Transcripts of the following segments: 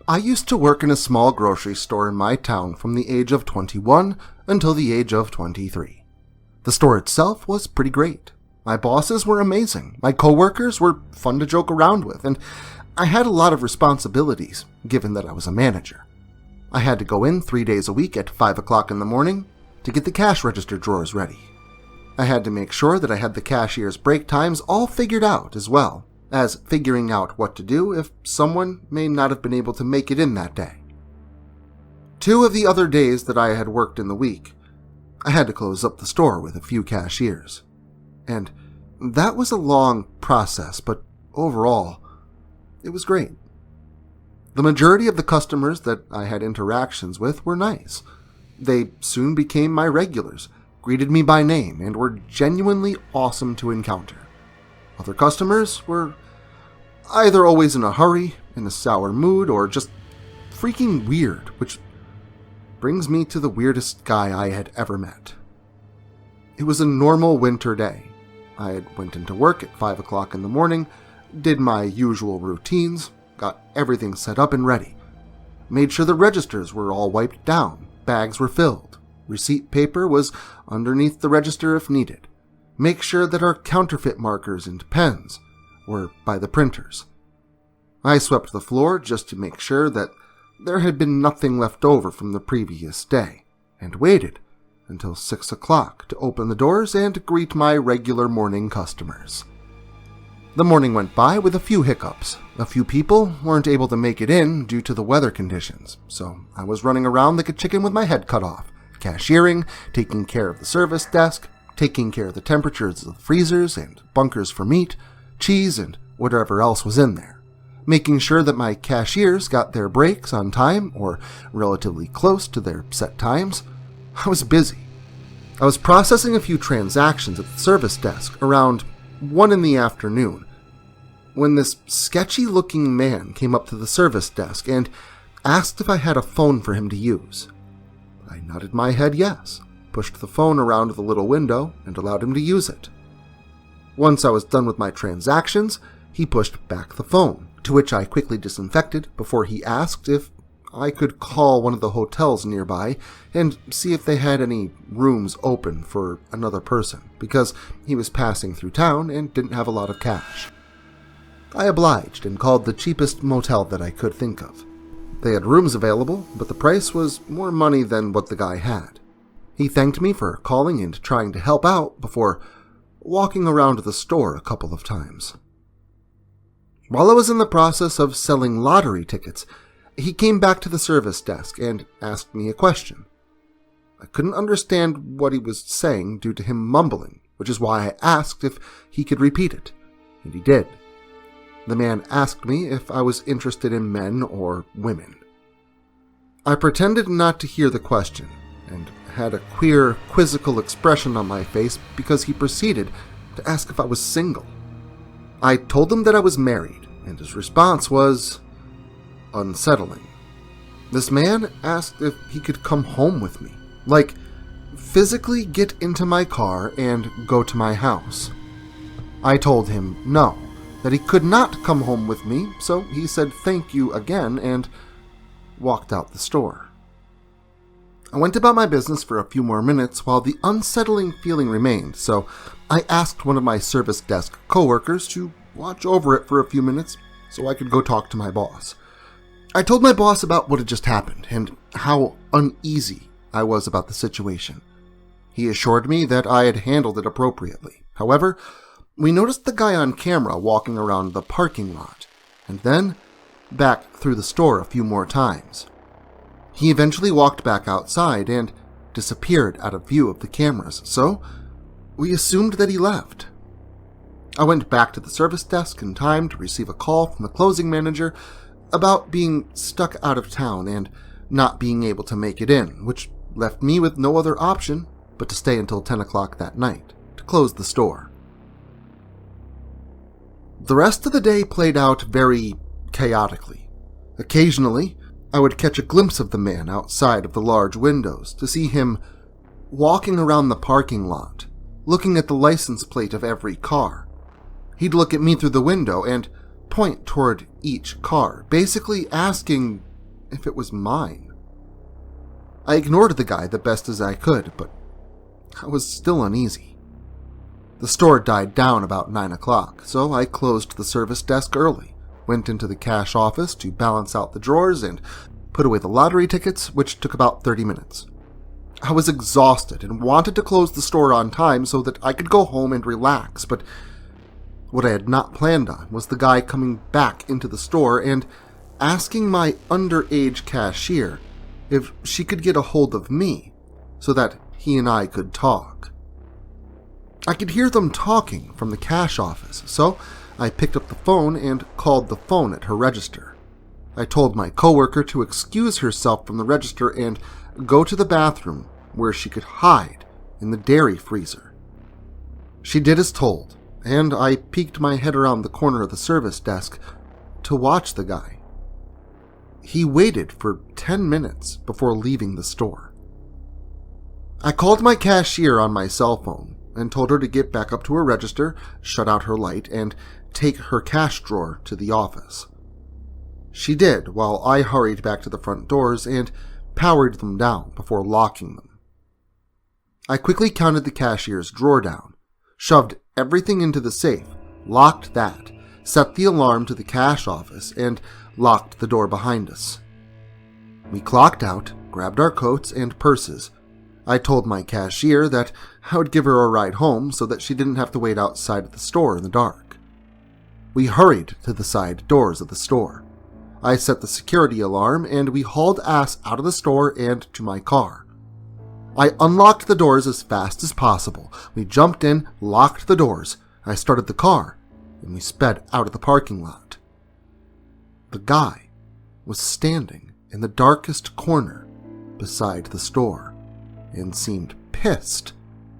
I used to work in a small grocery store in my town from the age of 21 until the age of 23. The store itself was pretty great. My bosses were amazing, my coworkers were fun to joke around with, and I had a lot of responsibilities, given that I was a manager. I had to go in 3 days a week at 5 o'clock in the morning to get the cash register drawers ready. I had to make sure that I had the cashier's break times all figured out, as well as figuring out what to do if someone may not have been able to make it in that day. 2 of the other days that I had worked in the week, I had to close up the store with a few cashiers. And that was a long process, but overall, it was great. The majority of the customers that I had interactions with were nice. They soon became my regulars, greeted me by name, and were genuinely awesome to encounter. Other customers were either always in a hurry, in a sour mood, or just freaking weird, which brings me to the weirdest guy I had ever met. It was a normal winter day. I went into work at 5 o'clock in the morning, did my usual routines, got everything set up and ready, made sure the registers were all wiped down, bags were filled, receipt paper was underneath the register if needed, make sure that our counterfeit markers and pens were by the printers. I swept the floor just to make sure that there had been nothing left over from the previous day, and waited until 6 o'clock to open the doors and greet my regular morning customers. The morning went by with a few hiccups. A few people weren't able to make it in due to the weather conditions, so I was running around like a chicken with my head cut off, cashiering, taking care of the service desk, taking care of the temperatures of the freezers and bunkers for meat, cheese, and whatever else was in there, making sure that my cashiers got their breaks on time or relatively close to their set times. I was busy. I was processing a few transactions at the service desk around 1 in the afternoon when this sketchy-looking man came up to the service desk and asked if I had a phone for him to use. I nodded my head yes, pushed the phone around the little window, and allowed him to use it. Once I was done with my transactions, he pushed back the phone, to which I quickly disinfected before he asked if I could call one of the hotels nearby and see if they had any rooms open for another person, because he was passing through town and didn't have a lot of cash. I obliged and called the cheapest motel that I could think of. They had rooms available, but the price was more money than what the guy had. He thanked me for calling and trying to help out before walking around the store a couple of times. While I was in the process of selling lottery tickets, he came back to the service desk and asked me a question. I couldn't understand what he was saying due to him mumbling, which is why I asked if he could repeat it, and he did. The man asked me if I was interested in men or women. I pretended not to hear the question, and had a queer, quizzical expression on my face because he proceeded to ask if I was single. I told him that I was married, and his response was unsettling. This man asked if he could come home with me, like physically get into my car and go to my house. I told him no, that he could not come home with me, so he said thank you again and walked out the store. I went about my business for a few more minutes while the unsettling feeling remained, so I asked one of my service desk coworkers to watch over it for a few minutes so I could go talk to my boss. I told my boss about what had just happened and how uneasy I was about the situation. He assured me that I had handled it appropriately. However, we noticed the guy on camera walking around the parking lot, and then back through the store a few more times. He eventually walked back outside and disappeared out of view of the cameras, so we assumed that he left. I went back to the service desk in time to receive a call from the closing manager about being stuck out of town and not being able to make it in, which left me with no other option but to stay until 10 o'clock that night to close the store. The rest of the day played out very chaotically. Occasionally, I would catch a glimpse of the man outside of the large windows to see him walking around the parking lot, looking at the license plate of every car. He'd look at me through the window and point toward each car, basically asking if it was mine. I ignored the guy the best as I could, but I was still uneasy. The store died down about 9 o'clock, so I closed the service desk early, went into the cash office to balance out the drawers, and put away the lottery tickets, which took about 30 minutes. I was exhausted and wanted to close the store on time so that I could go home and relax, but what I had not planned on was the guy coming back into the store and asking my underage cashier if she could get a hold of me so that he and I could talk. I could hear them talking from the cash office, so I picked up the phone and called the phone at her register. I told my coworker to excuse herself from the register and go to the bathroom where she could hide in the dairy freezer. She did as told, and I peeked my head around the corner of the service desk to watch the guy. He waited for 10 minutes before leaving the store. I called my cashier on my cell phone and told her to get back up to her register, shut out her light, and take her cash drawer to the office. She did, while I hurried back to the front doors and powered them down before locking them. I quickly counted the cashier's drawer down, shoved everything into the safe, locked that, set the alarm to the cash office, and locked the door behind us. We clocked out, grabbed our coats and purses. I told my cashier that I would give her a ride home so that she didn't have to wait outside of the store in the dark. We hurried to the side doors of the store. I set the security alarm and we hauled ass out of the store and to my car. I unlocked the doors as fast as possible. We jumped in, locked the doors. I started the car and we sped out of the parking lot. The guy was standing in the darkest corner beside the store and seemed pissed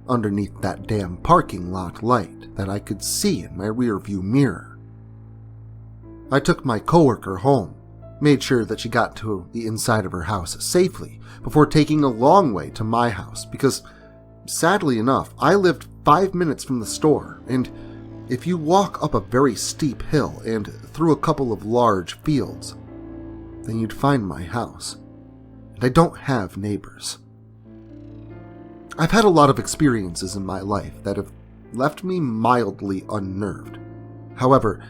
underneath that damn parking lot light that I could see in my rearview mirror. I took my coworker home, made sure that she got to the inside of her house safely before taking a long way to my house because, sadly enough, I lived 5 minutes from the store, and if you walk up a very steep hill and through a couple of large fields, then you'd find my house. And I don't have neighbors. I've had a lot of experiences in my life that have left me mildly unnerved. However,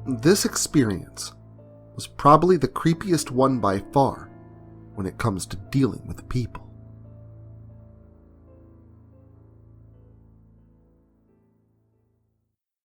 this experience was probably the creepiest one by far when it comes to dealing with people.